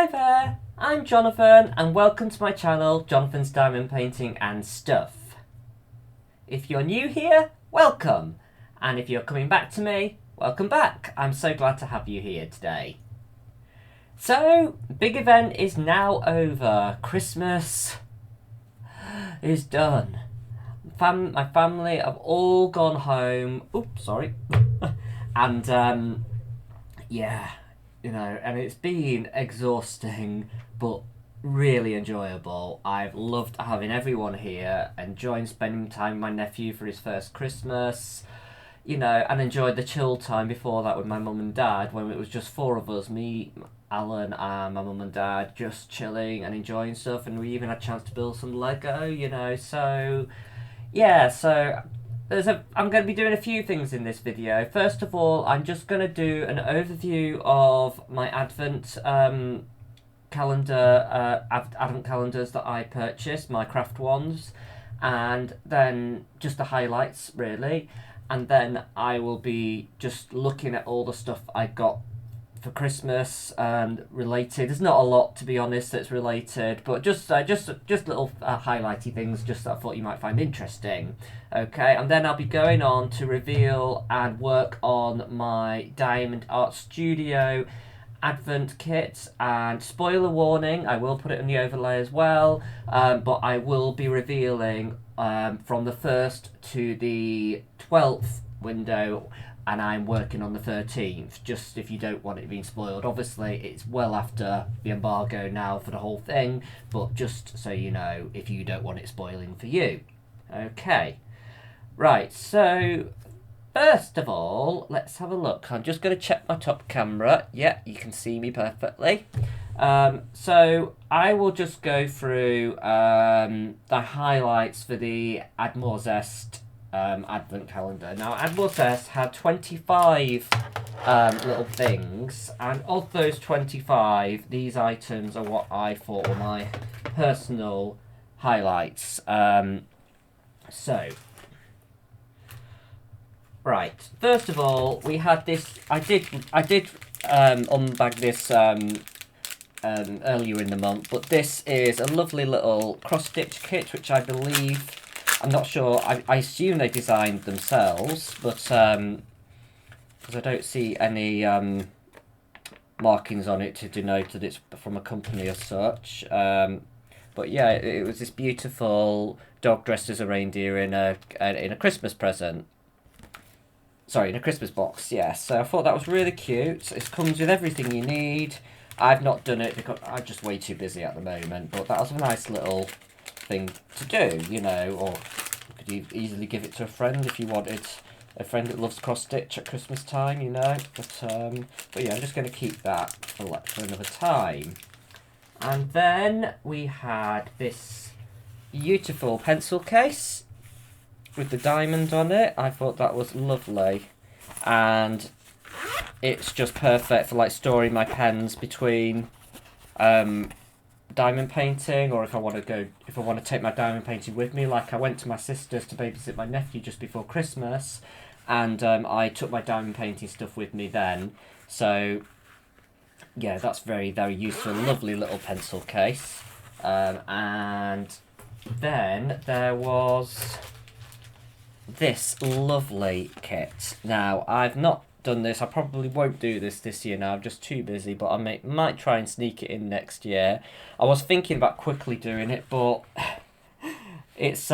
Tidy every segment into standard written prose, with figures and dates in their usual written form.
Hi there, I'm Jonathan and welcome to my channel, Jonathan's Diamond Painting and Stuff. If you're new here, welcome. And if you're coming back to me, welcome back. I'm so glad to have you here today. So, big event is now over. Christmas is done. My family have all gone home. Oops, sorry. And, yeah. You know, and it's been exhausting, but really enjoyable. I've loved having everyone here, enjoying spending time with my nephew for his first Christmas, you know, and enjoyed the chill time before that with my mum and dad when it was just four of us, me, Alan, and my mum and dad, just chilling and enjoying stuff, and we even had a chance to build some Lego, you know, so, yeah, so I'm going to be doing a few things in this video. First of all, I'm just going to do an overview of my Advent calendar, Advent calendars that I purchased, my craft ones, and then just the highlights really, and then I will be just looking at all the stuff I got for Christmas related. There's not a lot, to be honest, that's related, but just little highlighty things just that I thought you might find interesting. Okay, and then I'll be going on to reveal and work on my Diamond Art Studio Advent kit, and spoiler warning, I will put it in the overlay as well, but I will be revealing from the 1st to the 12th window, and I'm working on the 13th, just if you don't want it being spoiled. Obviously, it's well after the embargo now for the whole thing, but just so you know, if you don't want it spoiling for you. Okay, right, so first of all, let's have a look. I'm just going to check my top camera. Yeah, you can see me perfectly. So I will just go through the highlights for the Add More Zest Advent calendar. Now, Add More Zest had 25 little things, and of those 25, these items are what I thought were my personal highlights. So, right. First of all, we had this. I did unbag this earlier in the month, but this is a lovely little cross stitch kit, which I believe. I'm not sure. I assume they designed themselves, but because I don't see any markings on it to denote that it's from a company as such. But yeah, it was this beautiful dog dressed as a reindeer in a Christmas present. Sorry, in a Christmas box. Yes, so I thought that was really cute. It comes with everything you need. I've not done it because I'm just way too busy at the moment. But that was a nice little thing to do, you know, or you could easily give it to a friend if you wanted a friend that loves cross stitch at Christmas time, you know. But yeah, I'm just going to keep that for another time. And then we had this beautiful pencil case with the diamond on it. I thought that was lovely, and it's just perfect for like storing my pens between diamond painting, or if I want to take my diamond painting with me. Like I went to my sister's to babysit my nephew just before Christmas, and I took my diamond painting stuff with me then. So yeah, that's very, very useful. Lovely little pencil case. And then there was this lovely kit. Now, I've not done this. I probably won't do this year now. I'm just too busy, but I might try and sneak it in next year. I was thinking about quickly doing it, but it's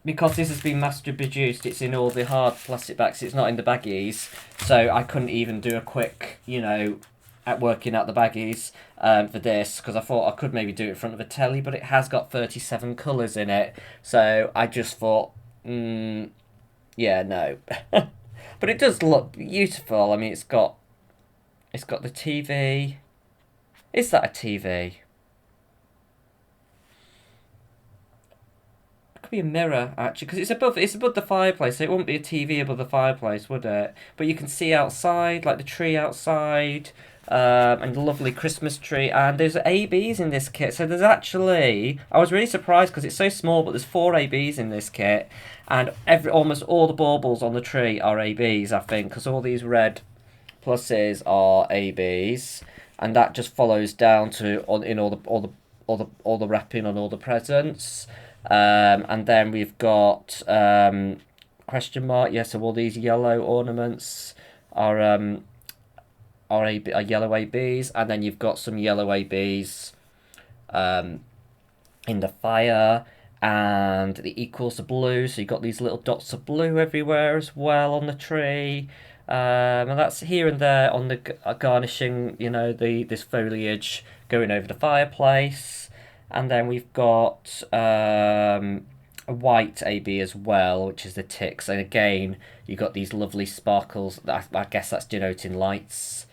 because this has been master produced, it's in all the hard plastic bags, it's not in the baggies, so I couldn't even do a quick, you know, at working out the baggies for this, because I thought I could maybe do it in front of a telly, but it has got 37 colours in it, so I just thought, yeah, no. But it does look beautiful. I mean, it's got the TV. Is that a TV? It could be a mirror, actually, because it's above the fireplace, so it wouldn't be a TV above the fireplace, would it? But you can see outside, like the tree outside, and the lovely Christmas tree, and there's ABs in this kit. So there's actually, I was really surprised because it's so small, but there's 4 ABs in this kit, and almost all the baubles on the tree are ABs, I think, because all these red pluses are ABs. and that just follows down to in all the wrapping on all the presents. And then we've got question mark. Yeah, so all these yellow ornaments are are yellow ABs, and then you've got some yellow ABs in the fire, and the equals the blue, so you've got these little dots of blue everywhere as well on the tree. And that's here and there on the garnishing, you know, this foliage going over the fireplace. And then we've got a white AB as well, which is the ticks. And again, you've got these lovely sparkles. I guess that's denoting lights.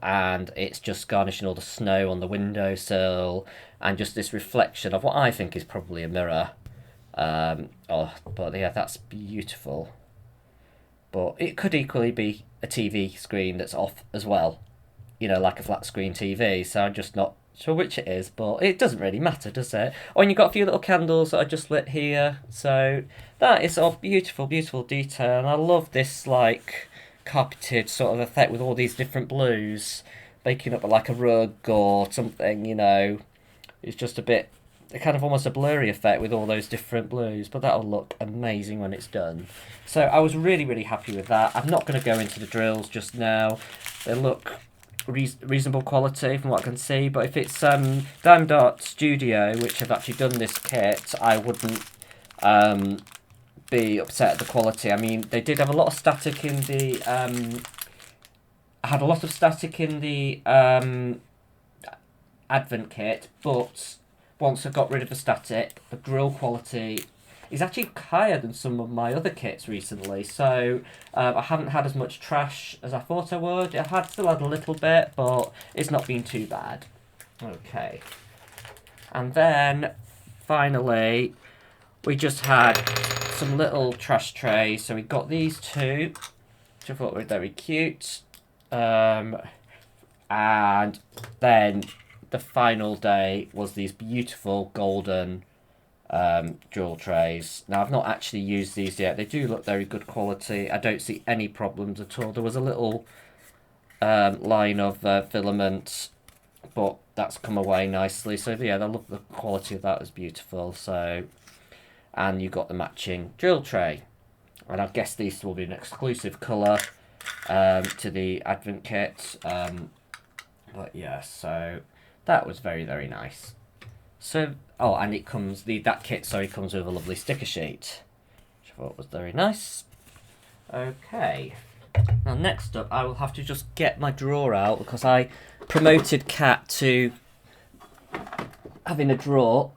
And it's just garnishing all the snow on the windowsill, and just this reflection of what I think is probably a mirror. But yeah, that's beautiful. But it could equally be a TV screen that's off as well, you know, like a flat screen TV. So I'm just not sure which it is, but it doesn't really matter, does it? Oh, and you've got a few little candles that are just lit here. So that is a beautiful, beautiful detail, and I love this like carpeted sort of effect with all these different blues making up like a rug or something, you know. It's just a bit, kind of almost a blurry effect with all those different blues, but that'll look amazing when it's done. So I was really, really happy with that. I'm not going to go into the drills just now. They look reasonable quality from what I can see, but if it's Diamond Art Studio, which have actually done this kit, I wouldn't be upset at the quality. I mean, they did have a lot of static in the had a lot of static in the Advent kit, but once I got rid of the static, the grill quality is actually higher than some of my other kits recently. So I haven't had as much trash as I thought I would. I still had a little bit, but it's not been too bad. Okay. And then finally, we just had some little trash trays. So we got these two, which I thought were very cute. And then the final day was these beautiful golden jewel trays. Now, I've not actually used these yet. They do look very good quality. I don't see any problems at all. There was a little line of filament, but that's come away nicely. So yeah, the quality of that is beautiful. So, and you got the matching jewel tray, and I guess these will be an exclusive colour to the Advent kit. But yeah, so that was very, very nice. So, oh, and it comes, that kit, sorry, comes with a lovely sticker sheet, which I thought was very nice. Okay. Now, next up, I will have to just get my drawer out, because I promoted Kat to having a drawer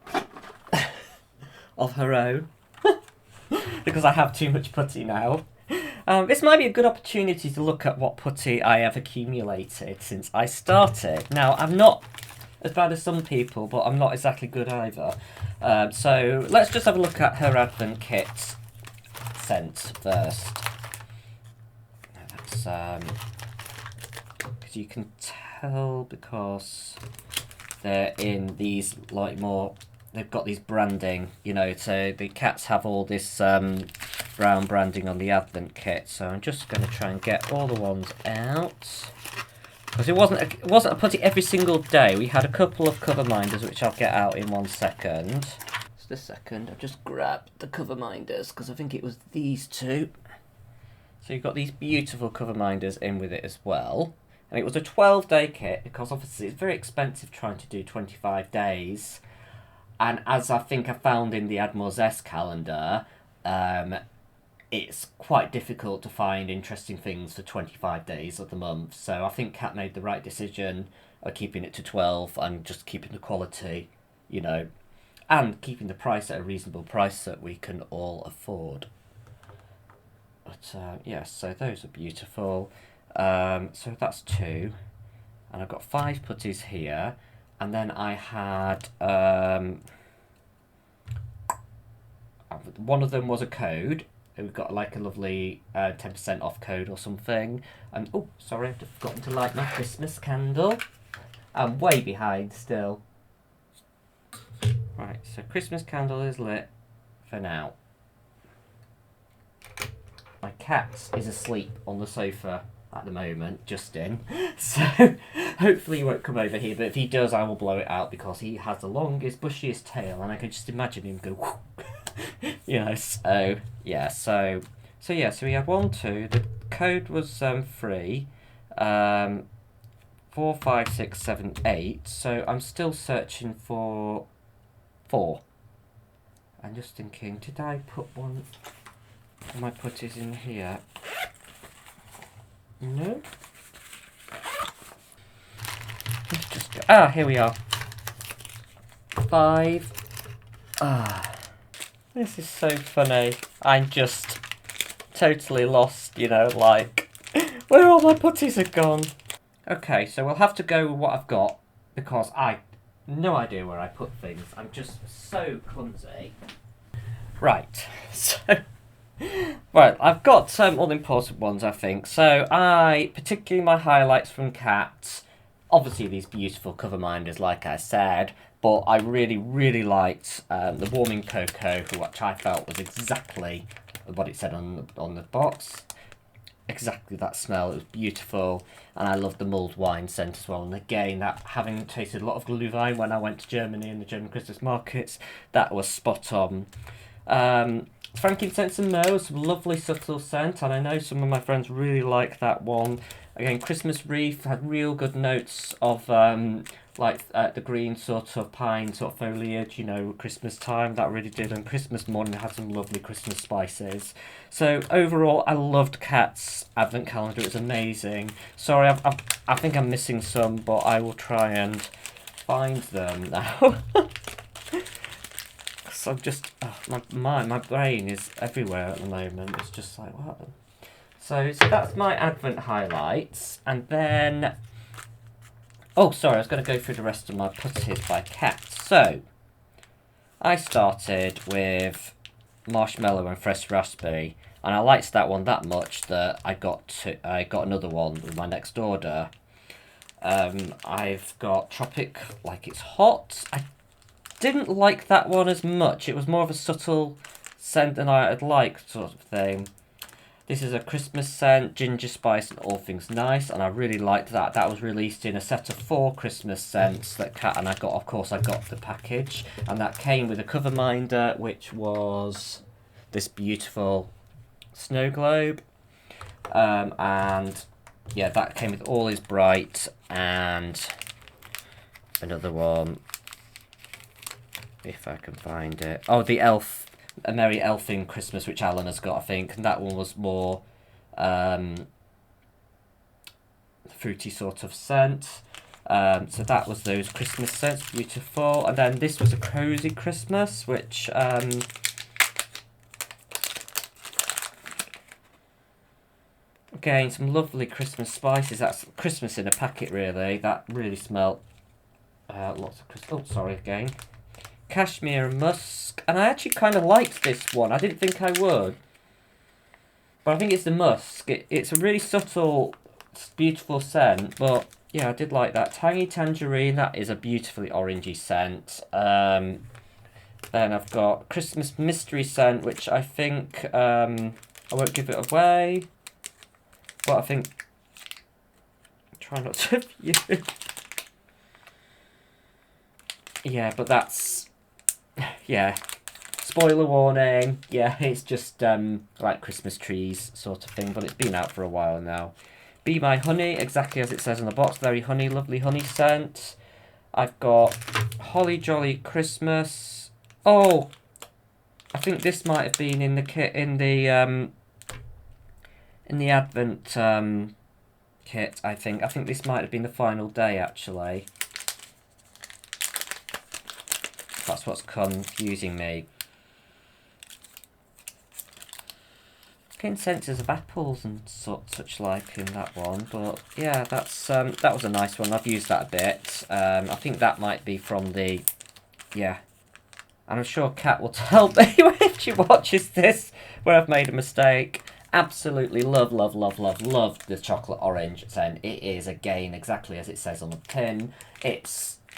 of her own, because I have too much putty now. This might be a good opportunity to look at what putty I have accumulated since I started. Now, I'm not as bad as some people, but I'm not exactly good either. So let's just have a look at her Advent kit scent first. That's because you can tell, because they're in these like more. They've got these branding, you know. So the cats have all this brown branding on the Advent kit. So I'm just going to try and get all the ones out. Because it wasn't a putty every single day. We had a couple of cover minders, which I'll get out in 1 second. Just a second, I've just grabbed the cover minders, because I think it was these two. So you've got these beautiful cover minders in with it as well. And it was a 12-day kit, because obviously it's very expensive trying to do 25 days. And as I think I found in the Admorzess calendar, it's quite difficult to find interesting things for 25 days of the month. So I think Kat made the right decision of keeping it to 12 and just keeping the quality, you know, and keeping the price at a reasonable price that we can all afford. But yes, so those are beautiful. So that's 2. And I've got 5 putties here. And then I had one of them was a code. We've got like a lovely 10% off code or something. And oh, sorry, I've forgotten to light my Christmas candle. I'm way behind still. Right, so Christmas candle is lit for now. My cat is asleep on the sofa. at the moment, Justin. So hopefully he won't come over here, but if he does, I will blow it out because he has the longest, bushiest tail, and I can just imagine him go, you know. So yeah, so we had 1, 2. The code was 3, 4, 5, 6, 7, 8. So I'm still searching for 4. I'm just thinking, did I put one of my putties in here? No. Let's just go. Ah, here we are. 5. This is so funny. I'm just totally lost, you know, like, where all my putties have gone. Okay, so we'll have to go with what I've got, because I no idea where I put things. I'm just so clumsy. Right, so... Right, I've got all the important ones, I think. So particularly my highlights from Cat, obviously these beautiful cover minders, like I said, but I really, really liked the Warming Cocoa, which I felt was exactly what it said on the box. Exactly that smell, it was beautiful, and I loved the mulled wine scent as well. And again, that having tasted a lot of Glühwein when I went to Germany in the German Christmas markets, that was spot on. Frankincense and myrrh, some lovely subtle scent, and I know some of my friends really like that one. Again, Christmas wreath had real good notes of the green sort of pine sort of foliage, you know, Christmas time, that really did. And Christmas morning had some lovely Christmas spices. So overall, I loved Cat's advent calendar. It was amazing. Sorry, I think I'm missing some, but I will try and find them now. I'm just, my brain is everywhere at the moment. It's just like, what? So that's my Advent highlights. And then, oh, sorry, I was going to go through the rest of my putties by Cat. So, I started with marshmallow and fresh raspberry. And I liked that one that much that I got another one with my next order. I've got Tropic Like It's Hot. I didn't like that one as much. It was more of a subtle scent than I'd like, sort of thing. This is a Christmas scent, ginger spice and all things nice, and I really liked that. That was released in a set of 4 Christmas scents that Cat and I got. Of course, I got the package, and that came with a cover minder, which was this beautiful snow globe. And yeah, that came with all his bright, and another one, if I can find it. Oh, the elf, A Merry Elfing Christmas, which Alan has got, I think. And that one was more fruity sort of scent. So that was those Christmas scents, beautiful. And then this was a Cozy Christmas, which again, some lovely Christmas spices. That's Christmas in a packet, really. That really smelled lots of Christmas. Oh, sorry, again. Cashmere and musk, and I actually kind of liked this one. I didn't think I would, but I think it's the musk. It's a really subtle, beautiful scent, but yeah, I did like that. Tangy tangerine, that is a beautifully orangey scent. Then I've got Christmas mystery scent, which I think I won't give it away, but I think try not to view. Yeah, but that's. Yeah, spoiler warning. Yeah, it's just like Christmas trees sort of thing, but it's been out for a while now. Be My Honey, exactly as it says on the box. Very honey, lovely honey scent. I've got Holly Jolly Christmas. Oh, I think this might have been in the kit in the Advent kit. I think this might have been the final day actually. That's what's confusing me. Getting senses of apples and such like in that one, but yeah, that was a nice one. I've used that a bit. I think that might be from the, yeah. And I'm sure Kat will tell me when she watches this where I've made a mistake. Absolutely love the chocolate orange scent. It is again exactly as it says on the tin. It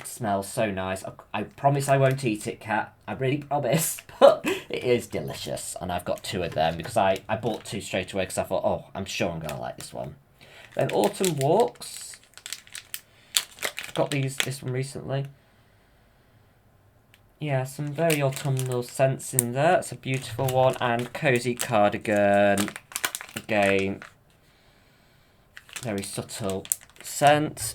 smells so nice. I promise I won't eat it, Kat. I really promise. But it is delicious. And I've got 2 of them because I bought 2 straight away because I thought, oh, I'm sure I'm going to like this one. Then Autumn Walks. Got this one recently. Yeah, some very autumnal scents in there. It's a beautiful one. And Cozy Cardigan. Again, very subtle scent.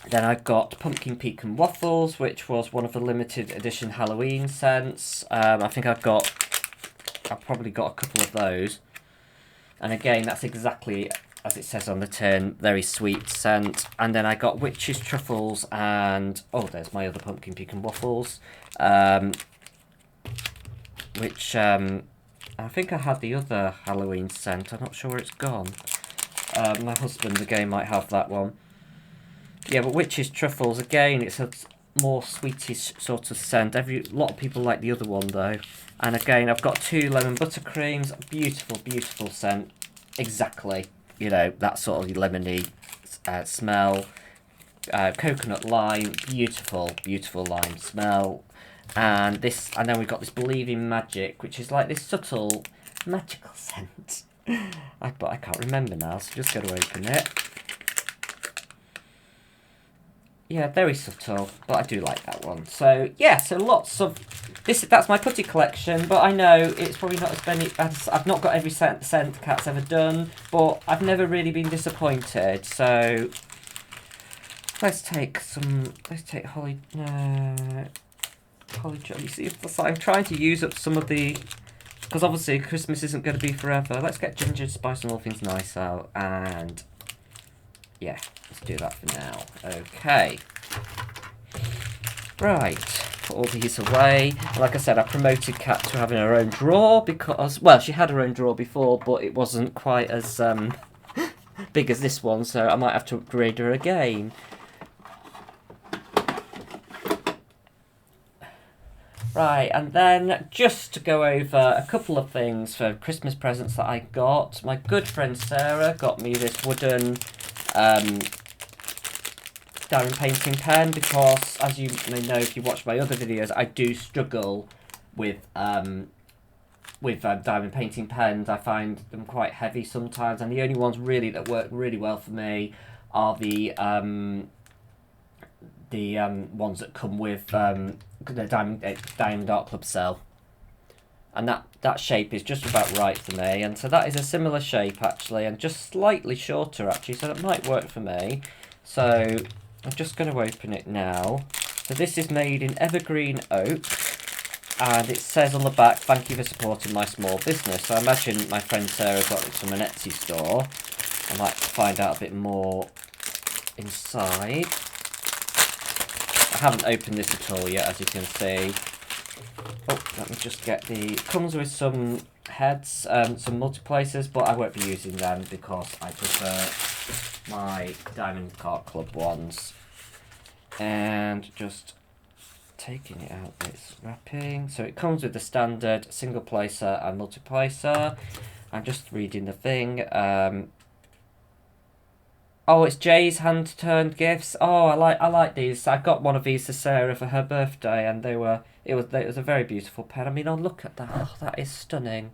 Then I've got Pumpkin Pecan Waffles, which was one of the limited edition Halloween scents. I think I've probably got a couple of those. And again, that's exactly as it says on the tin, very sweet scent. And then I got Witch's Truffles and, oh, there's my other Pumpkin Pecan Waffles. Which, I think I had the other Halloween scent. I'm not sure where it's gone. My husband, again, might have that one. Yeah, but Witch's Truffles, again, it's a more sweetish sort of scent. A lot of people like the other one, though. And again, I've got 2 lemon buttercreams. Beautiful, beautiful scent. Exactly, you know, that sort of lemony smell. Coconut lime, beautiful, beautiful lime smell. And then we've got this Believing Magic, which is like this subtle magical scent. But I can't remember now, so just going to open it. Yeah, very subtle, but I do like that one. So yeah, so lots of that's my putty collection, but I know it's probably not as many as I've not got every scent Kat's ever done, but I've never really been disappointed. So let's take holly jelly. See if I'm trying to use up some of the, because obviously Christmas isn't going to be forever. Let's get ginger spice and all things nice out, and yeah, let's do that for now. Okay. Right, put all these away. Like I said, I promoted Kat to having her own drawer because, well, she had her own drawer before, but it wasn't quite as big as this one, so I might have to upgrade her again. Right, and then just to go over a couple of things for Christmas presents that I got. My good friend Sarah got me this wooden diamond painting pen because, as you may know if you watch my other videos, I do struggle with diamond painting pens. I find them quite heavy sometimes, and the only ones really that work really well for me are the ones that come with the Diamond Art Club cell, and that shape is just about right for me. And so that is a similar shape actually, and just slightly shorter actually, so that might work for me. So I'm just going to open it now. So this is made in evergreen oak, and it says on the back, "Thank you for supporting my small business." So I imagine my friend Sarah got it from an Etsy store. I might find out a bit more inside. I haven't opened this at all yet, as you can see. Oh, let me just get it comes with some heads, some multiplacers, but I won't be using them because I prefer my Diamond Art Club ones. And just taking it out its wrapping. So it comes with the standard single placer and multiplacer. I'm just reading the thing. Oh, it's Jay's hand-turned gifts. Oh, I like these. I got one of these to Sarah for her birthday, and it was a very beautiful pen. I mean, oh, look at that. Oh, that is stunning.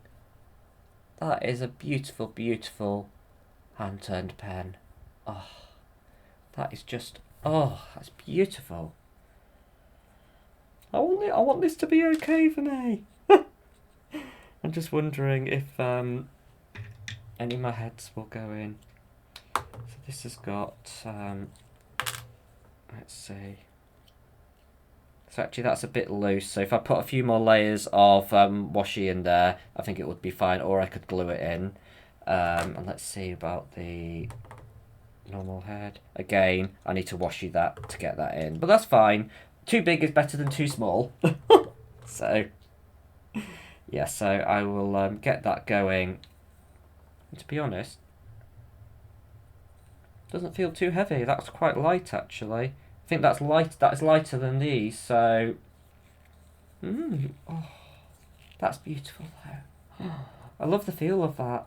That is a beautiful, beautiful hand-turned pen. Oh, that is just, oh, that's beautiful. I want this to be okay for me. I'm just wondering if any of my heads will go in. So this has got, let's see. So actually that's a bit loose. So if I put a few more layers of washi in there, I think it would be fine. Or I could glue it in. And let's see about the normal head. Again, I need to washi that to get that in. But that's fine. Too big is better than too small. So, yeah, so I will get that going. And to be honest, doesn't feel too heavy. That's quite light actually. I think that's light. That is lighter than these. So, oh, that's beautiful though. I love the feel of that,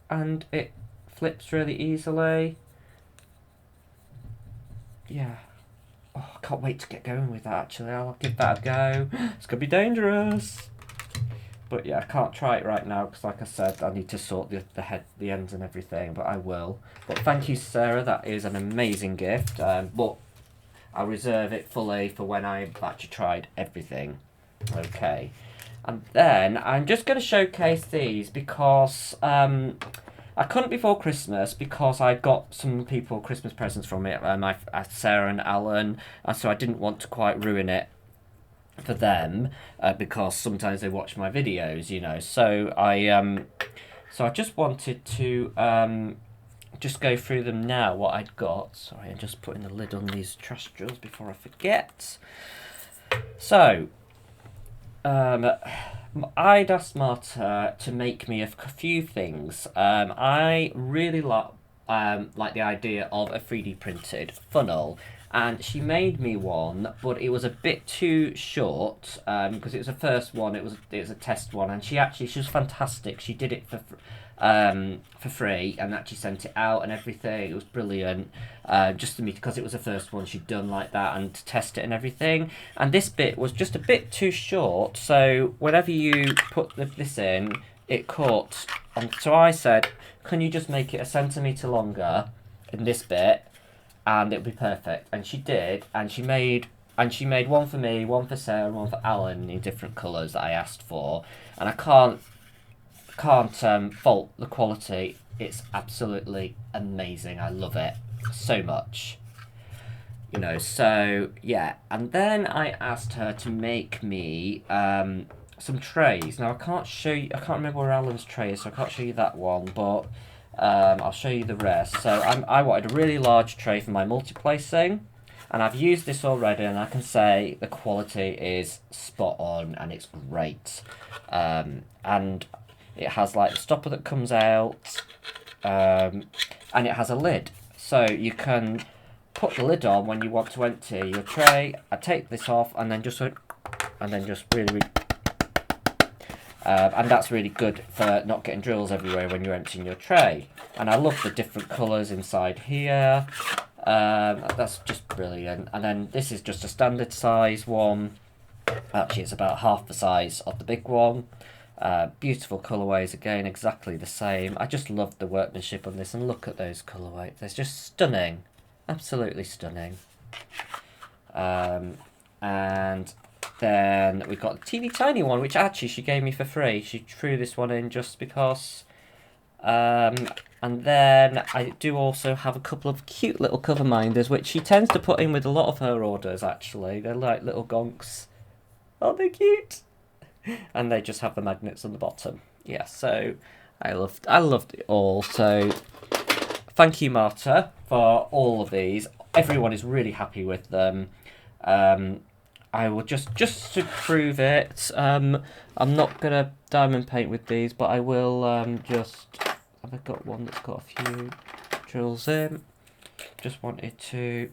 and it flips really easily. Yeah. Oh, I can't wait to get going with that actually. I'll give that a go. It's gonna be dangerous. But yeah, I can't try it right now because, like I said, I need to sort the ends and everything. But I will. But thank you, Sarah. That is an amazing gift. But I'll reserve it fully for when I've actually tried everything. Okay. And then I'm just going to showcase these because I couldn't before Christmas because I got some people Christmas presents from it, Sarah and Alan, and so I didn't want to quite ruin it for them because sometimes they watch my videos, you know. So I just wanted to just go through them now. What I'd got. Sorry, I'm just putting the lid on these trash drills before I forget. So I'd asked Marta to make me a few things. I really like the idea of a 3D printed funnel, and she made me one, but it was a bit too short because it was the first one. It was a test one, and she was fantastic. She did it for free and actually sent it out and everything. It was brilliant, just to me because it was the first one she'd done like that and to test it and everything. And this bit was just a bit too short, so whenever you put this in, it caught. And so I said, can you just make it a centimetre longer in this bit and it'll be perfect? And she did, and she made one for me, one for Sarah, and one for Alan in different colours that I asked for. And I can't fault the quality. It's absolutely amazing. I love it so much. You know, so yeah. And then I asked her to make me some trays. Now I can't remember where Alan's tray is, so I can't show you that one, but I'll show you the rest. So I wanted a really large tray for my multi-placing, and I've used this already, and I can say the quality is spot on and it's great. And it has like the stopper that comes out, and it has a lid, so you can put the lid on when you want to empty your tray. I take this off and then just really and that's really good for not getting drills everywhere when you're emptying your tray. And I love the different colours inside here. That's just brilliant. And then this is just a standard size one. Actually, it's about half the size of the big one. Beautiful colourways, again, exactly the same. I just love the workmanship on this, and look at those colourways. They're just stunning. Absolutely stunning. And then we've got the teeny tiny one, which actually she gave me for free. She threw this one in just because. And then I do also have a couple of cute little cover minders, which she tends to put in with a lot of her orders, actually. They're like little gonks. Oh, they're cute. And they just have the magnets on the bottom. Yeah, so I loved it all. So thank you, Marta, for all of these. Everyone is really happy with them. I will just to prove it. I'm not gonna diamond paint with these, but I will just. I've got one that's got a few drills in. Just wanted to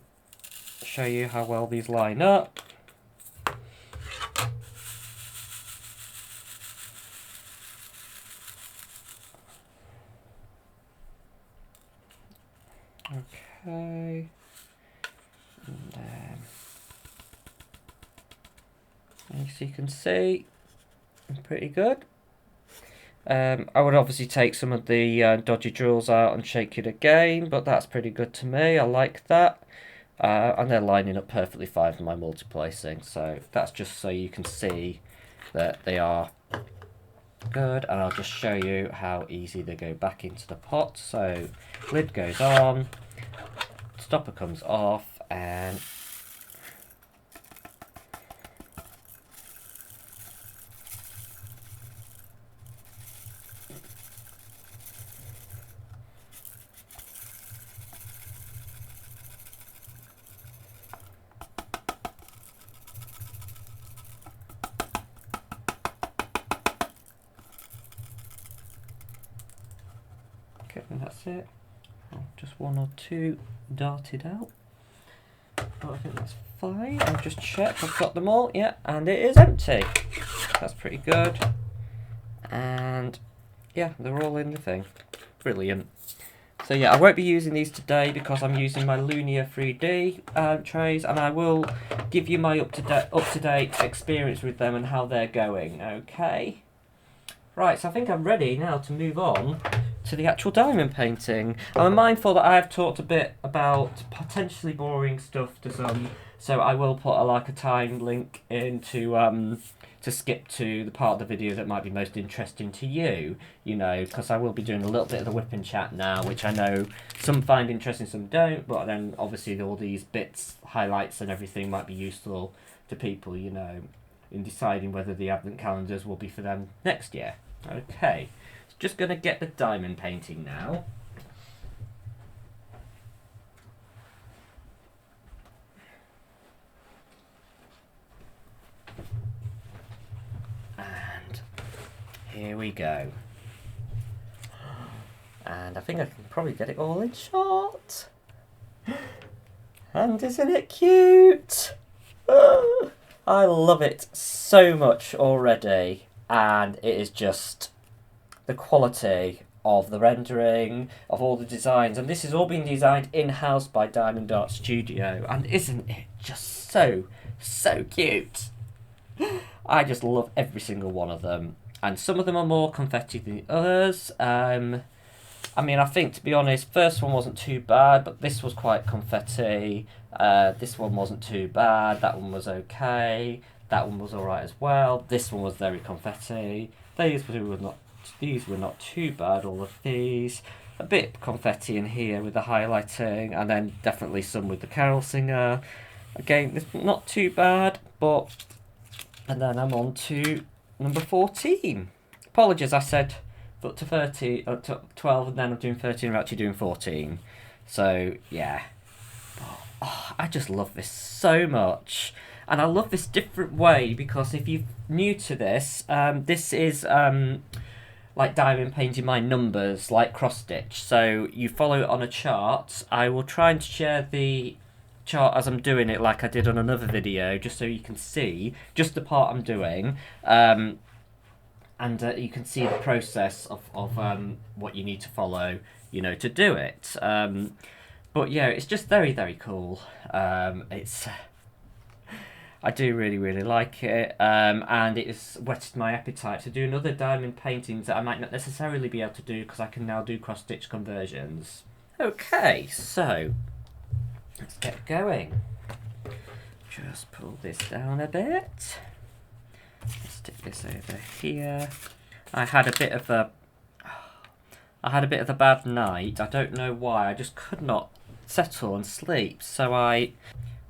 show you how well these line up. Okay. And then, as you can see, pretty good. I would obviously take some of the dodgy drills out and shake it again, but that's pretty good to me. I like that. And they're lining up perfectly fine for my multi-placing, so that's just so you can see that they are good. And I'll just show you how easy they go back into the pot. So lid goes on, stopper comes off, and okay, and that's it. Just one or two darted out, but I think that's fine. I'll just check I've got them all. Yeah, and it is empty. That's pretty good. And yeah, they're all in the thing. Brilliant. So yeah, I won't be using these today because I'm using my Lunia 3D trays, and I will give you my up to date experience with them and how they're going. Okay. Right, so I think I'm ready now to move on to the actual diamond painting. I'm mindful that I have talked a bit about potentially boring stuff to some, so I will put a time link in to skip to the part of the video that might be most interesting to you, you know, because I will be doing a little bit of the whip and chat now, which I know some find interesting, some don't, but then obviously all these bits, highlights and everything might be useful to people, you know, in deciding whether the advent calendars will be for them next year. Okay, just going to get the diamond painting now. And here we go. And I think I can probably get it all in shot. And isn't it cute? I love it so much already. And it is just the quality of the rendering, of all the designs. And this is all being designed in-house by Diamond Art Studio. And isn't it just so cute? I just love every single one of them. And some of them are more confetti than others. I mean, I think, to be honest, first one wasn't too bad, but this was quite confetti. This one wasn't too bad. That one was okay. That one was alright as well. This one was very confetti. These were not too bad, all of these. A bit confetti in here with the highlighting, and then definitely some with the carol singer. Again, this not too bad, but... And then I'm on to number 14. Apologies, I said up to 30, up to 12, and then I'm doing 13, I'm actually doing 14. So, yeah. Oh, I just love this so much. And I love this different way, because if you're new to this, this is like diamond painting my numbers, like cross stitch. So you follow it on a chart. I will try and share the chart as I'm doing it, like I did on another video, just so you can see just the part I'm doing. And you can see the process of what you need to follow, you know, to do it. But yeah, it's just very, very cool. I do really like it, and it has whetted my appetite to do another diamond paintings that I might not necessarily be able to do, because I can now do cross-stitch conversions. Okay, so let's get going. Just pull this down a bit. Stick this over here. I had a bit of a bad night. I don't know why. I just could not settle and sleep. So I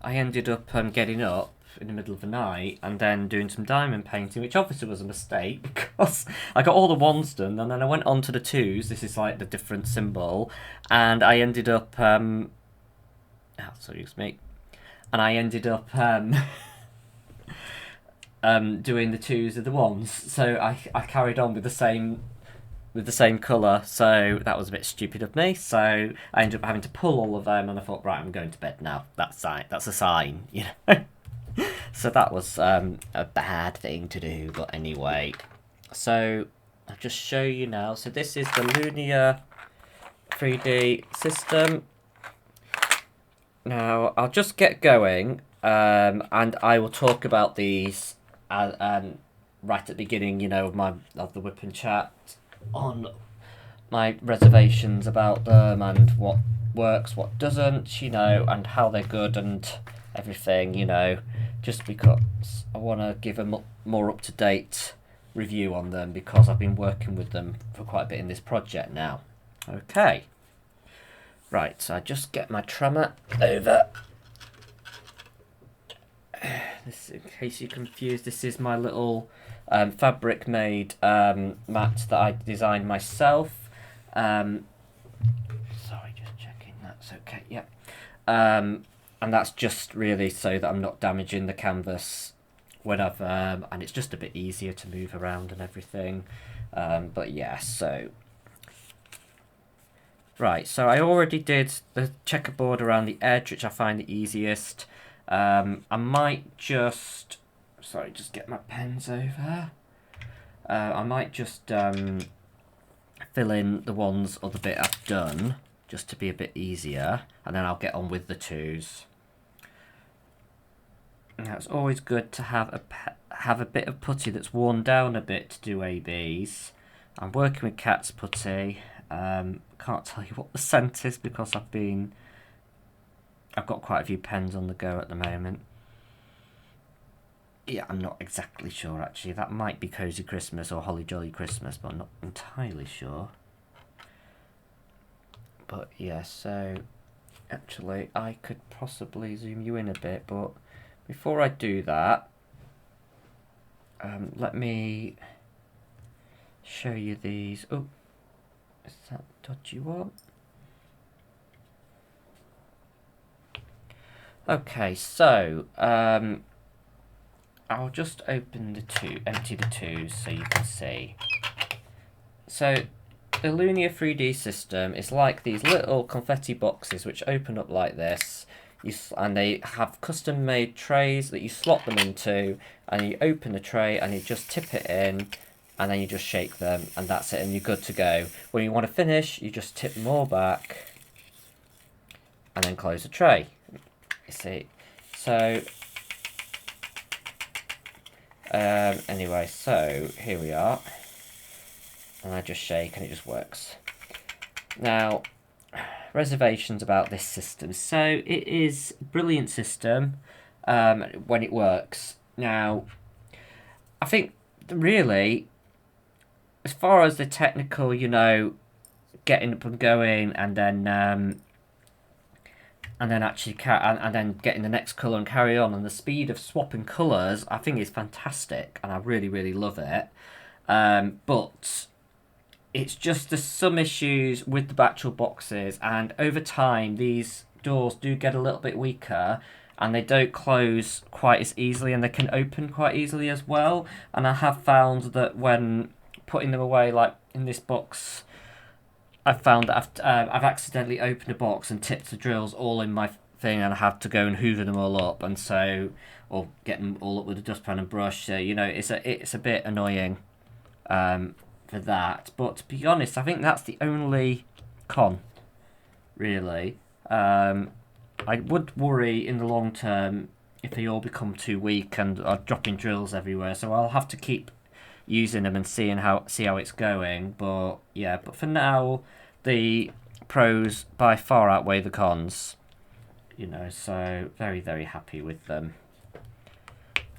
ended up getting up in the middle of the night and then doing some diamond painting, which obviously was a mistake, because I got all the ones done and then I went on to the twos. This is like the different symbol, and I ended up and I ended up doing the twos of the ones, so I carried on with the same colour, so that was a bit stupid of me. So I ended up having to pull all of them, and I thought, right, I'm going to bed now. That's a sign, you know. So that was a bad thing to do, but anyway. So I'll just show you now. So this is the Lunia 3D system. Now I'll just get going, and I will talk about these right at the beginning, you know, of the whip and chat, on my reservations about them and what works, what doesn't, you know, and how they're good and everything, you know, just because I want to give a more up-to-date review on them, because I've been working with them for quite a bit in this project now. Okay. Right, so I just get my trimmer over. This, in case you're confused, this is my little fabric made mat that I designed myself. Sorry, just checking that's okay. Yep. And that's just really so that I'm not damaging the canvas when and it's just a bit easier to move around and everything. But yeah, so right, so I already did the checkerboard around the edge, which I find the easiest. I might just, sorry, just get my pens over. I might just fill in the ones or the bit I've done, just to be a bit easier, and then I'll get on with the twos. Now, it's always good to have have a bit of putty that's worn down a bit to do ABs. I'm working with Cat's putty. Can't tell you what the scent is because I've got quite a few pens on the go at the moment. Yeah, I'm not exactly sure actually. That might be Cozy Christmas or Holly Jolly Christmas, but I'm not entirely sure. But yeah, so actually I could possibly zoom you in a bit, but before I do that, let me show you these. Oh, is that dodgy one? Okay, so I'll just open the empty the twos so you can see. So the Lunia 3D system is like these little confetti boxes which open up like this. And they have custom made trays that you slot them into, and you open the tray and you just tip it in, and then you just shake them, and that's it, and you're good to go. When you want to finish, you just tip them all back and then close the tray. You see, so anyway, so here we are, and I just shake and it just works. Now, reservations about this system. So it is a brilliant system when it works. Now, I think really, as far as the technical, you know, getting up and going, and then actually and then getting the next colour and carry on, and the speed of swapping colours, I think is fantastic, and I really, really love it. But it's just there's some issues with the actual boxes, and over time these doors do get a little bit weaker, and they don't close quite as easily, and they can open quite easily as well. And I have found that when putting them away, like in this box, I've found that I've accidentally opened a box and tipped the drills all in my thing, and I have to go and hoover them all up, and so, or get them all up with a dustpan and brush. So you know, it's a bit annoying. For that, but to be honest, I think that's the only con, really. I would worry in the long term if they all become too weak and are dropping drills everywhere, so I'll have to keep using them and see how it's going. But yeah, but for now, the pros by far outweigh the cons, you know, so very, very happy with them.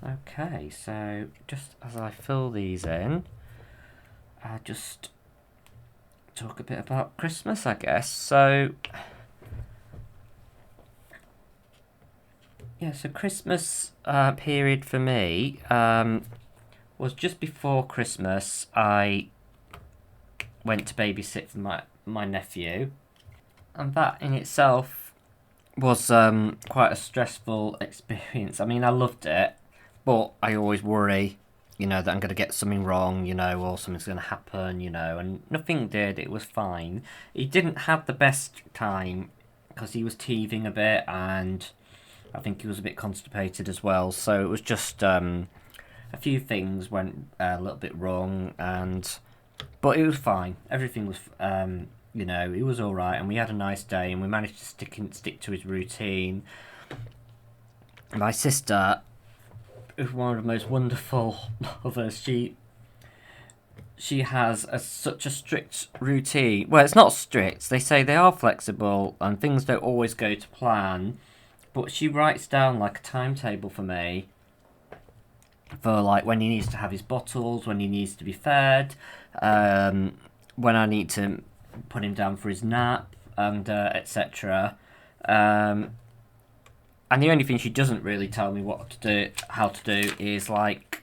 Okay, so just as I fill these in, I'll just talk a bit about Christmas, I guess. So, yeah, so Christmas period for me was just before Christmas. I went to babysit for my nephew, and that in itself was quite a stressful experience. I mean, I loved it, but I always worry, you know, that I'm going to get something wrong, you know, or something's going to happen, you know, and nothing did. It was fine. He didn't have the best time because he was teething a bit, and I think he was a bit constipated as well. So it was just a few things went a little bit wrong, but it was fine. Everything was, you know, it was all right, and we had a nice day, and we managed to stick to his routine. My sister, one of the most wonderful mothers, she has such a strict routine. Well, it's not strict. They say they are flexible and things don't always go to plan, but she writes down like a timetable for me for like when he needs to have his bottles, when he needs to be fed, when I need to put him down for his nap, and etc. And the only thing she doesn't really tell me how to do, is like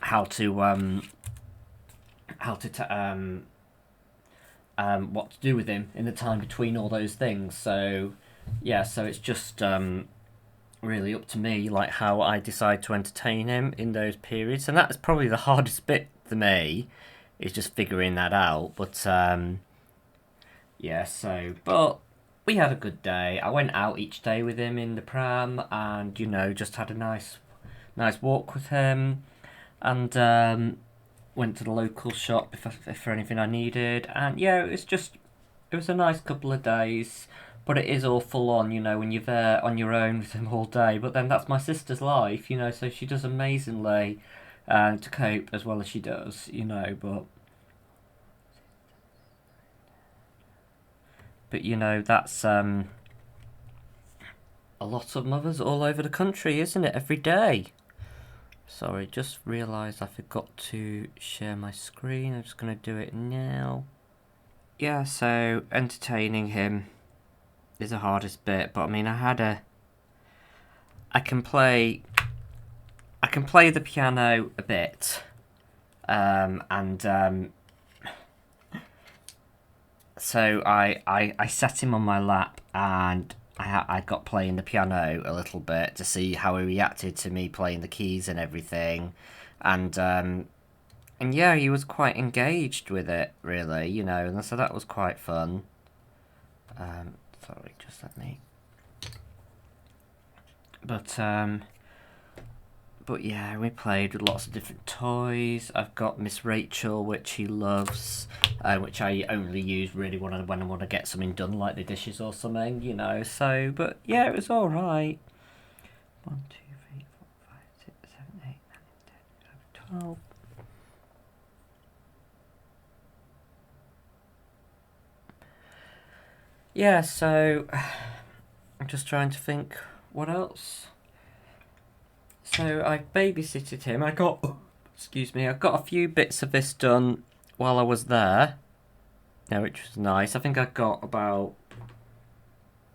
what to do with him in the time between all those things. So yeah, so it's just really up to me, like how I decide to entertain him in those periods, and that's probably the hardest bit for me, is just figuring that out. But yeah, so but we had a good day. I went out each day with him in the pram, and you know, just had a nice walk with him, and went to the local shop if for anything I needed. And yeah, it was a nice couple of days. But it is all full on, when you're there on your own with him all day. But then that's my sister's life, so she does amazingly to cope as well as she does, But that's a lot of mothers all over the country, isn't it? Every day. Sorry, just realised I forgot to share my screen. I'm just going to do it now. Yeah, so entertaining him is the hardest bit, but I mean, I can play the piano a bit, so I set him on my lap, and I got playing the piano a little bit to see how he reacted to me playing the keys and everything, and yeah, he was quite engaged with it, really, and so that was quite fun. Sorry, just let me. But yeah, we played with lots of different toys. I've got Miss Rachel, which he loves, which I only use really when I want to get something done, like the dishes or something, So, but yeah, it was all right. 1, 2, 3, 4, 5, 6, 7, 8, 9, 10, 11, 12. Yeah, so I'm just trying to think what else. So I babysitted him. I got a few bits of this done while I was there. Which was nice. I think I got about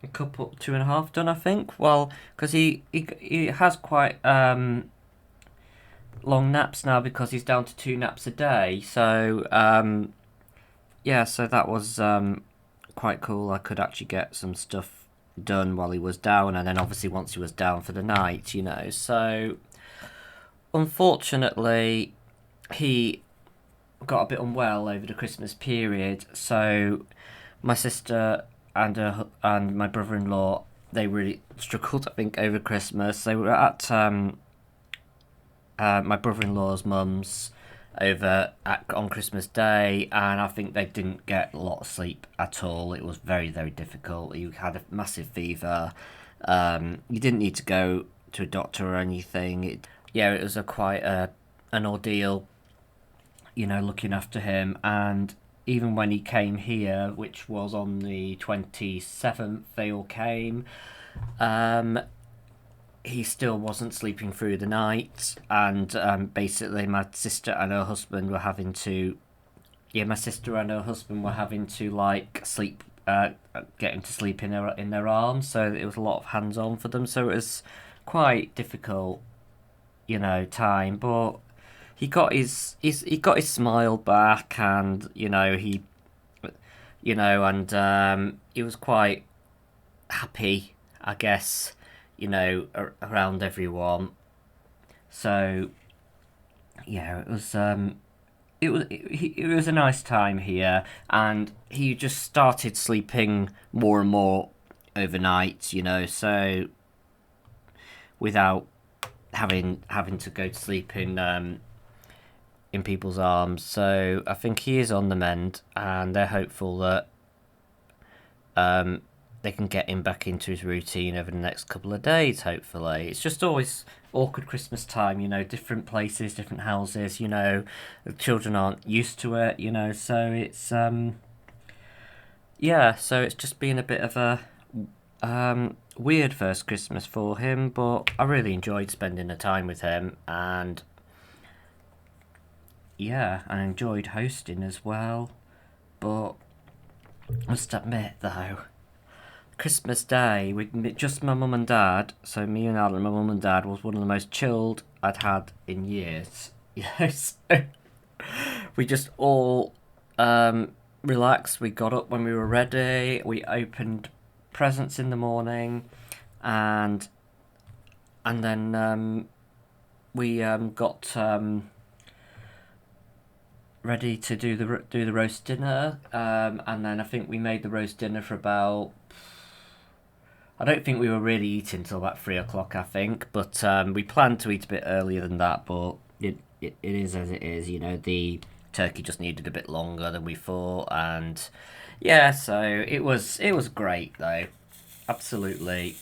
a couple, 2.5 done, I think. Well, because he has quite long naps now because he's down to 2 naps a day. So yeah, so that was quite cool. I could actually get some stuff done while he was down, and then obviously once he was down for the night, So unfortunately, he got a bit unwell over the Christmas period. So my sister and my brother-in-law, they really struggled, I think, over Christmas. They were at my brother-in-law's mum's on Christmas Day, and I think they didn't get a lot of sleep at all. It was very, very difficult. He had a massive fever. You didn't need to go to a doctor or anything. It was quite an ordeal, looking after him. And even when he came here, which was on the 27th, they all came. He still wasn't sleeping through the night, and basically my sister and her husband were having to like sleep, get him to sleep in their arms, so it was a lot of hands on for them, so it was quite difficult, time. But he got his smile back, and he was quite happy, I guess, around everyone. So yeah, it was it was a nice time here, and he just started sleeping more and more overnight, so without having to go to sleep in people's arms. So I think he is on the mend, and they're hopeful that they can get him back into his routine over the next couple of days, hopefully. It's just always awkward Christmas time, different places, different houses, the children aren't used to it, so it's so it's just been a bit of a weird first Christmas for him, but I really enjoyed spending the time with him, and yeah, I enjoyed hosting as well. But I must admit, though, Christmas Day with just my mum and dad, so me and Alan, my mum and dad, was one of the most chilled I'd had in years. Yes. We just all relaxed. We got up when we were ready. We opened presents in the morning, and then we got ready to do the roast dinner, and then I think we made the roast dinner for about. I don't think we were really eating until about 3 o'clock, I think, but we planned to eat a bit earlier than that, but it is as it is, the turkey just needed a bit longer than we thought, and Yeah, so it was great though. Absolutely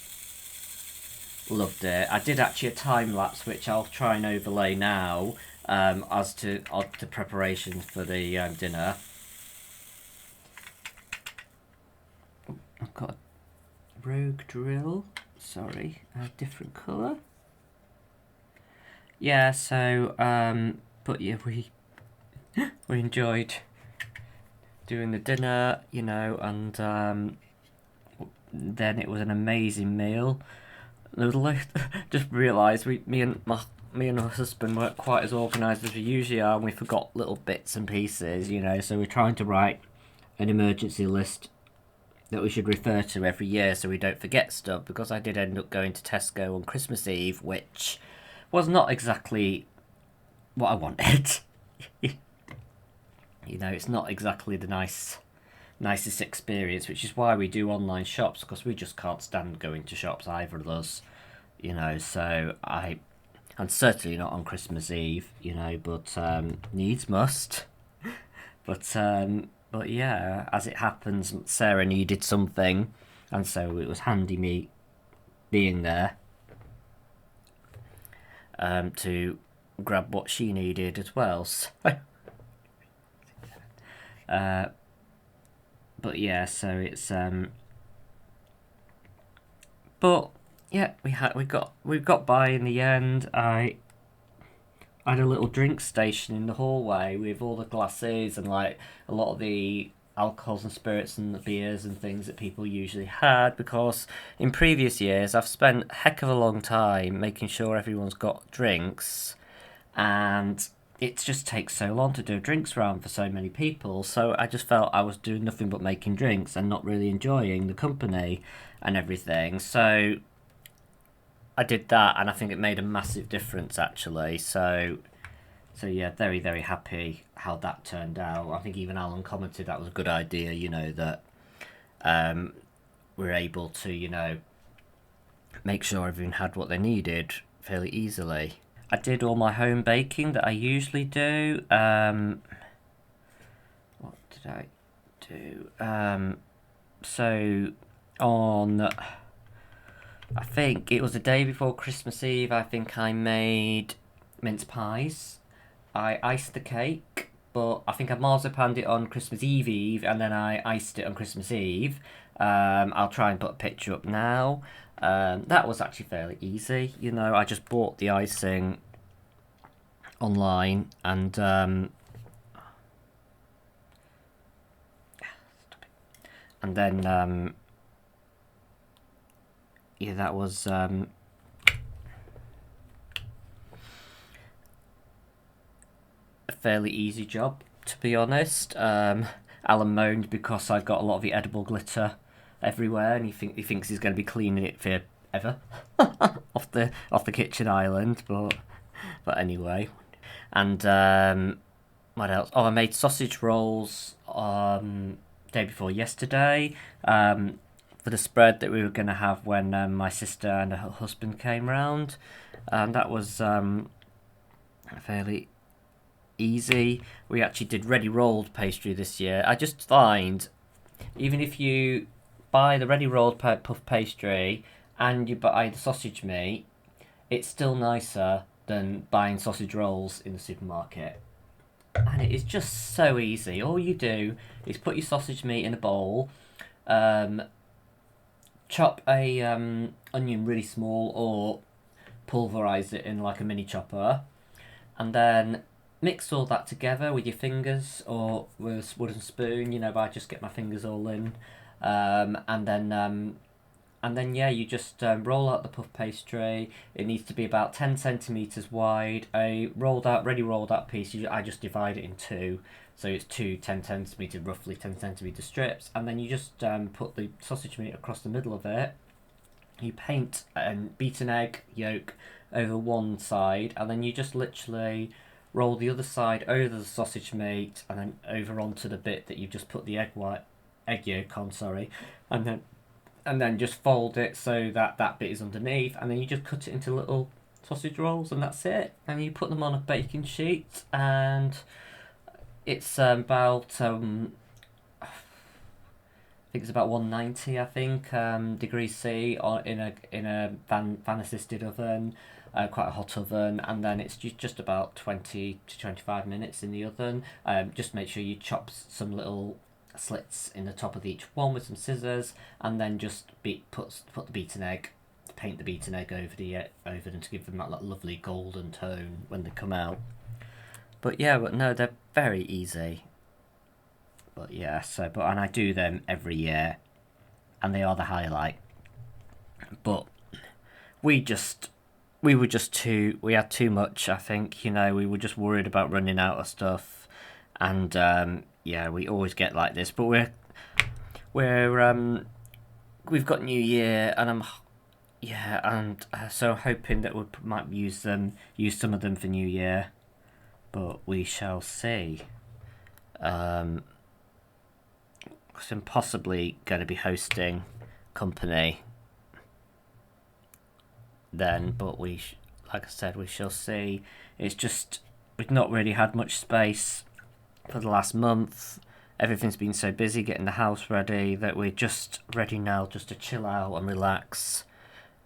loved it. I did actually a time lapse, which I'll try and overlay now, as to the preparations for the dinner. I've got a rogue drill. Sorry, a different colour. Yeah, so but yeah, we enjoyed doing the dinner, and then it was an amazing meal. Just realised me and my husband weren't quite as organised as we usually are, and we forgot little bits and pieces, So we're trying to write an emergency list that we should refer to every year so we don't forget stuff. Because I did end up going to Tesco on Christmas Eve, which was not exactly what I wanted. It's not exactly the nicest experience, which is why we do online shops, because we just can't stand going to shops, either of us. So and certainly not on Christmas Eve, but needs must. But yeah, as it happens, Sarah needed something, and so it was handy me being there to grab what she needed as well. So, but yeah, so it's but yeah, we got by in the end. I had a little drink station in the hallway with all the glasses and like a lot of the alcohols and spirits and the beers and things that people usually had, because in previous years I've spent a heck of a long time making sure everyone's got drinks, and it just takes so long to do a drinks round for so many people. So I just felt I was doing nothing but making drinks and not really enjoying the company and everything. So I did that, and I think it made a massive difference actually. So yeah, very very happy how that turned out. I think even Alan commented that was a good idea. That we're able to make sure everyone had what they needed fairly easily. I did all my home baking that I usually do. What did I do? So on, I think it was the day before Christmas Eve, I think I made mince pies. I iced the cake, but I think I marzipaned it on Christmas Eve, and then I iced it on Christmas Eve. I'll try and put a picture up now. That was actually fairly easy. I just bought the icing online, and then yeah, that was a fairly easy job, to be honest. Alan moaned because I got a lot of the edible glitter everywhere, and he thinks he's going to be cleaning it for ever off the kitchen island. But anyway, and what else? Oh, I made sausage rolls day before yesterday for the spread that we were going to have when my sister and her husband came round, and that was fairly easy. We actually did ready rolled pastry this year. I just find, even if you buy the ready rolled puff pastry and you buy the sausage meat, it's still nicer than buying sausage rolls in the supermarket. And it is just so easy. All you do is put your sausage meat in a bowl, chop a onion really small, or pulverize it in like a mini chopper, and then mix all that together with your fingers or with a wooden spoon. But I just get my fingers all in, and then yeah, you just roll out the puff pastry. It needs to be about 10 centimeters wide. A ready rolled out piece. I just divide it in two, so it's two 10 centimeter, roughly 10 centimeter strips, and then you just put the sausage meat across the middle of it. You paint and beat an egg yolk over one side, and then you just literally roll the other side over the sausage meat, and then over onto the bit that you've just put the egg yolk on. Sorry, and then just fold it so that bit is underneath, and then you just cut it into little sausage rolls, and that's it. And you put them on a baking sheet, and it's about think it's about 190, I think, degrees C in a fan assisted oven, quite a hot oven, and then it's just about 20 to 25 minutes in the oven. Just make sure you chop some little slits in the top of each one with some scissors, and then just put the beaten egg, paint the beaten egg over the oven, and to give them that lovely golden tone when they come out. But yeah, but no, they're very easy. But yeah, and I do them every year, and they are the highlight. But we had too much, I think. We were just worried about running out of stuff, and yeah, we always get like this. But we've got New Year, and so I'm hoping that we might use some of them for New Year, but we shall see. Because I'm possibly going to be hosting company then, but like I said, we shall see. It's just we've not really had much space for the last month. Everything's been so busy getting the house ready that we're just ready now just to chill out and relax.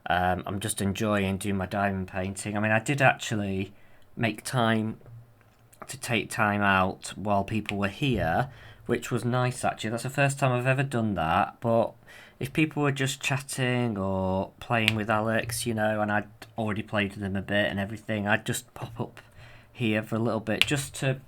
I'm just enjoying doing my diamond painting. I mean, I did actually make time to take time out while people were here, which was nice actually. That's the first time I've ever done that. But if people were just chatting or playing with Alex, and I'd already played with them a bit and everything, I'd just pop up here for a little bit just to...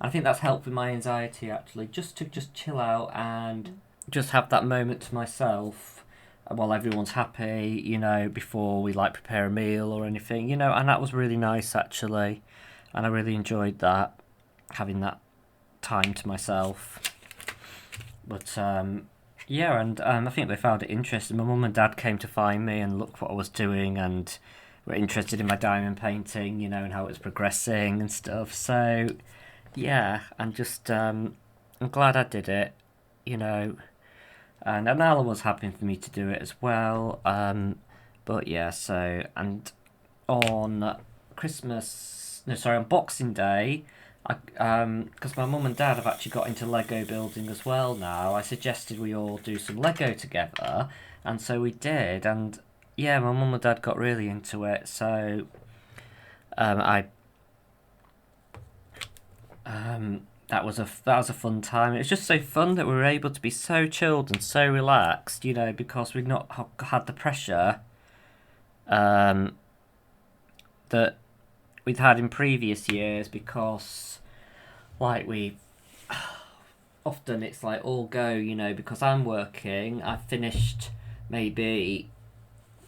I think that's helped with my anxiety actually, just to chill out and just have that moment to myself while everyone's happy, before we prepare a meal or anything, and that was really nice actually, and I really enjoyed that, having that time to myself. But yeah, and I think they found it interesting. My mum and dad came to find me and look what I was doing, and were interested in my diamond painting, and how it was progressing and stuff. So yeah, I'm just I'm glad I did it, and Alan was happy for me to do it as well. But yeah, so, and on on Boxing Day, because my mum and dad have actually got into Lego building as well now, I suggested we all do some Lego together, and so we did, and yeah, my mum and dad got really into it, so that was a fun time. It was just so fun that we were able to be so chilled and so relaxed, because we've not had the pressure that we've had in previous years, because we often it's all go, because I'm working. I finished maybe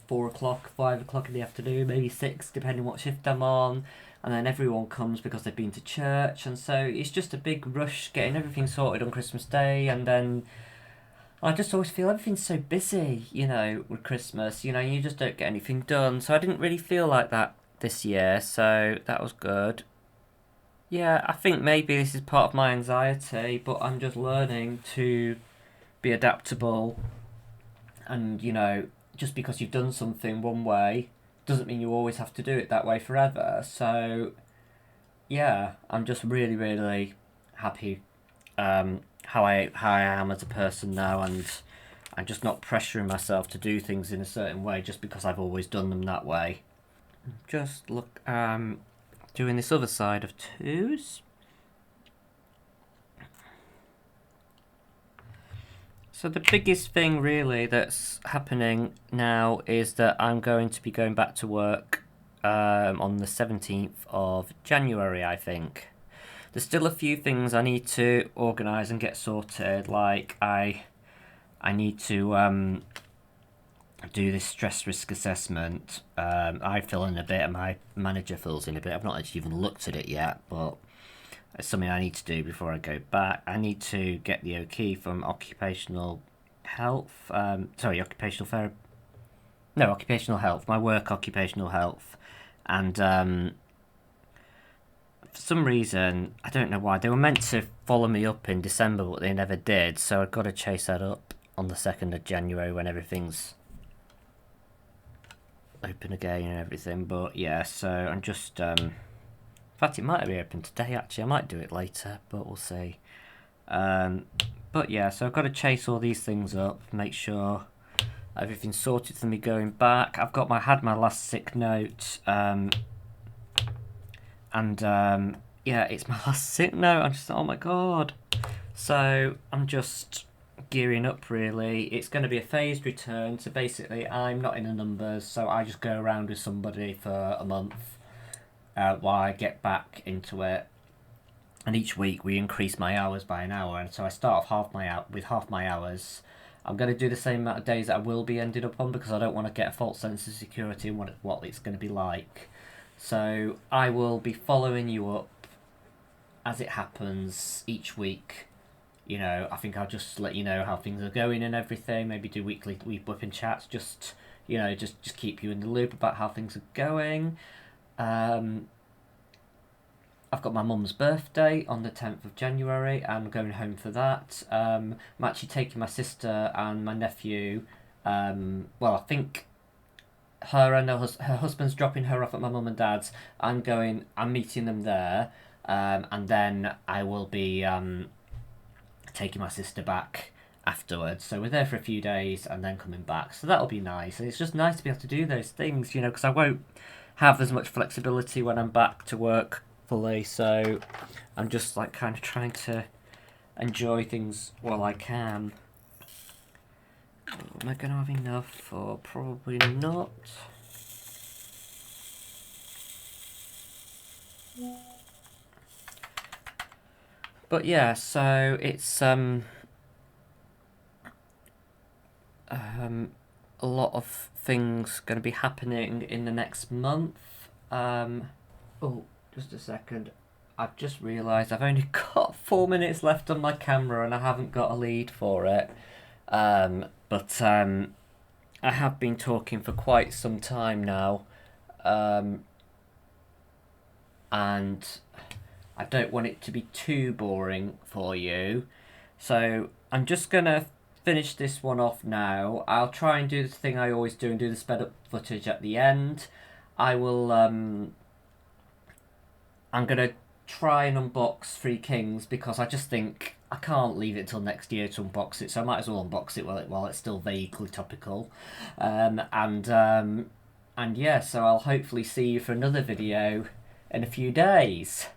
4 o'clock, 5 o'clock in the afternoon, maybe 6, depending what shift I'm on, and then everyone comes because they've been to church, and so it's just a big rush getting everything sorted on Christmas Day, and then I just always feel everything's so busy, with Christmas, you just don't get anything done, so I didn't really feel like that this year, so that was good. Yeah, I think maybe this is part of my anxiety, but I'm just learning to be adaptable, and just because you've done something one way doesn't mean you always have to do it that way forever. So yeah, I'm just really, really happy how I am as a person now, and I'm just not pressuring myself to do things in a certain way just because I've always done them that way. Just look, doing this other side of twos. So the biggest thing really that's happening now is that I'm going to be going back to work on the 17th of January, I think. There's still a few things I need to organise and get sorted, like I need to do this stress risk assessment. I fill in a bit and my manager fills in a bit. I've not actually even looked at it yet, but it's something I need to do before I go back. I need to get the OK from occupational health. Occupational therapy. No, occupational health. My work, occupational health. And for some reason, I don't know why, they were meant to follow me up in December, but they never did. So I've got to chase that up on the 2nd of January when everything's open again and everything. But yeah, so I'm just... in fact, it might be open today, actually. I might do it later, but we'll see. But yeah, so I've got to chase all these things up, make sure everything's sorted for me going back. I've got had my last sick note, and yeah, it's my last sick note. I'm just, oh my god. So I'm just gearing up really. It's going to be a phased return, so basically I'm not in the numbers, so I just go around with somebody for a month while I get back into it. And each week we increase my hours by an hour, and so I start off with half my hours. I'm going to do the same amount of days that I will be ended up on, because I don't want to get a false sense of security in what it's going to be like. So I will be following you up as it happens each week. You know, I think I'll just let you know how things are going and everything. Maybe do weekly Wip and Chats, just, you know, just keep you in the loop about how things are going. I've got my mum's birthday on the 10th of January. I'm going home for that. I'm actually taking my sister and my nephew. Well, I think her and her husband's dropping her off at my mum and dad's. I'm meeting them there. And then I will be taking my sister back afterwards. So we're there for a few days and then coming back. So that'll be nice. And it's just nice to be able to do those things, you know, because I won't have as much flexibility when I'm back to work fully. So I'm just like kind of trying to enjoy things while I can. Am I going to have enough, or probably not? But yeah, so it's a lot of things going to be happening in the next month. Oh, just a second. I've just realised I've only got 4 minutes left on my camera and I haven't got a lead for it. But I have been talking for quite some time now. And I don't want it to be too boring for you. So I'm just going to finish this one off now. I'll try and do the thing I always do and do the sped up footage at the end. I will... I'm going to try and unbox Three Kings, because I just think I can't leave it till next year to unbox it, so I might as well unbox it while it's still vaguely topical. And yeah, so I'll hopefully see you for another video in a few days.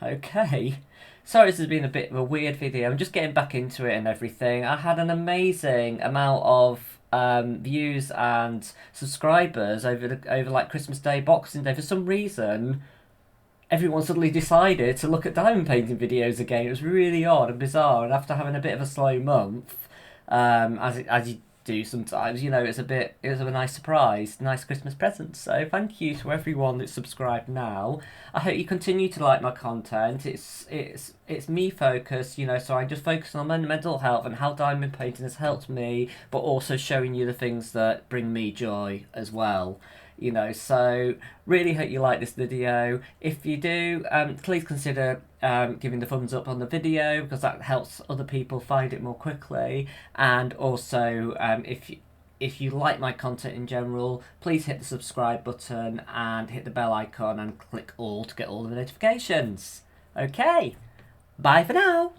Okay. Sorry, this has been a bit of a weird video. I'm just getting back into it and everything. I had an amazing amount of views and subscribers over like Christmas Day, Boxing Day. For some reason, everyone suddenly decided to look at diamond painting videos again. It was really odd and bizarre. And after having a bit of a slow month, as you do sometimes, you know, it was a nice surprise, nice Christmas present. So thank you to everyone that's subscribed now. I hope you continue to like my content. It's me focused, you know, so I just focus on my mental health and how diamond painting has helped me, but also showing you the things that bring me joy as well. You know, so really hope you like this video. If you do, please consider giving the thumbs up on the video, because that helps other people find it more quickly. And also, if you like my content in general, please hit the subscribe button and hit the bell icon and click all to get all the notifications. Okay, bye for now.